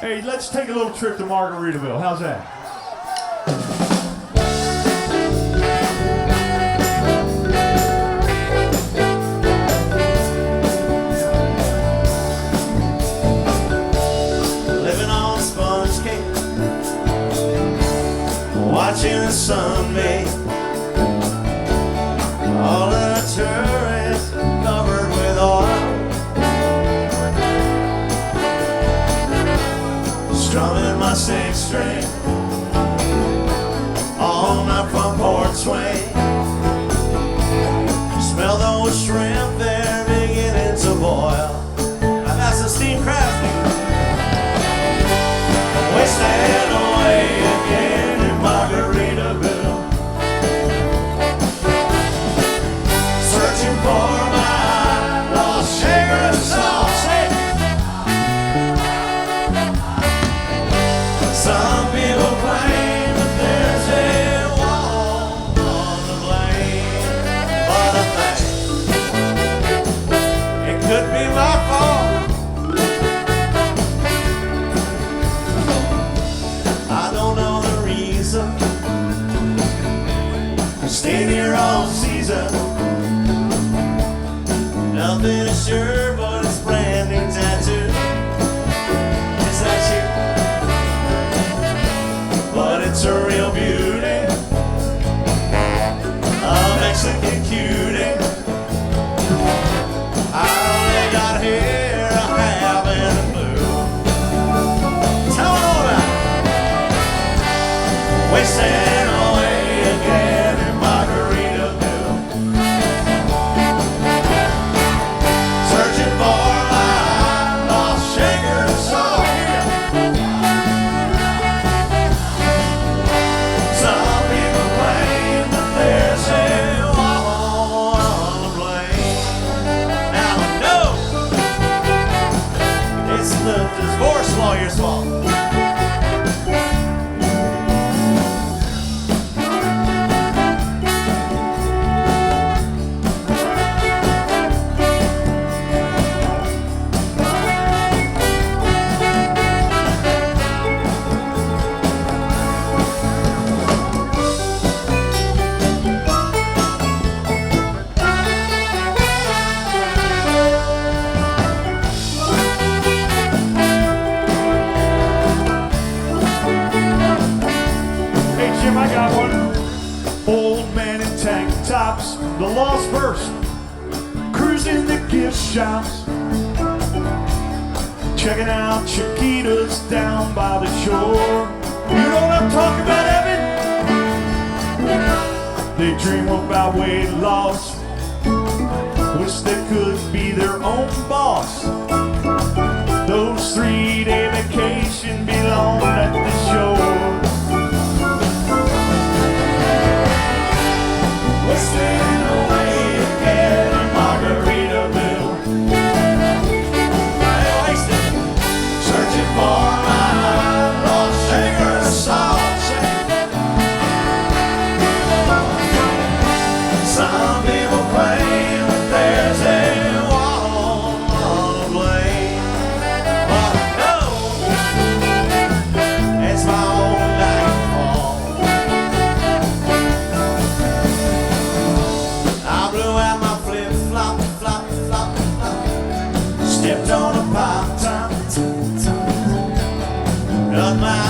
Hey, let's take a little trip to Margaritaville. How's that? Living on sponge cake, watching the sun bathe. All the tourists covered with oil, strumming my six string on my front porch swing. Smell those shrimp, they're beginning to boil. I got some steamed crab feet, wasting away again in Margaritaville, searching for my lost shaker of salt. Some people claim that there's a wall on the blame, but I think it could be my fault. I don't know the reason I stayed here all season. Nothing is sure but it's brand new tattoo. Is that you? But it's a real beauty, a Mexican cutie. I only got here a half and a blue. Tell me all about it. Wasting away again in Margaritaville, searching for my lost shaker of salt. Some people claim that there's a wall on the blame. Now I know it's the divorce lawyer's fault. Hey, Jim, I got one. Old man in tank tops, the lost verse, cruising the gift shops, checking out Chiquitas down by the shore. You know what I'm talking about, Evan? They dream about weight loss, wish they could be their own boss. Those 3-day vacation belong at the shore. Wasting away again in Margaritaville, Wasted, searching for my lost shaker of salt. Some people claim that there's a wall on the blame, but I know it's my own downfall. I blew out my flip-flop, flop, flop, flop, stepped on a pop top, got my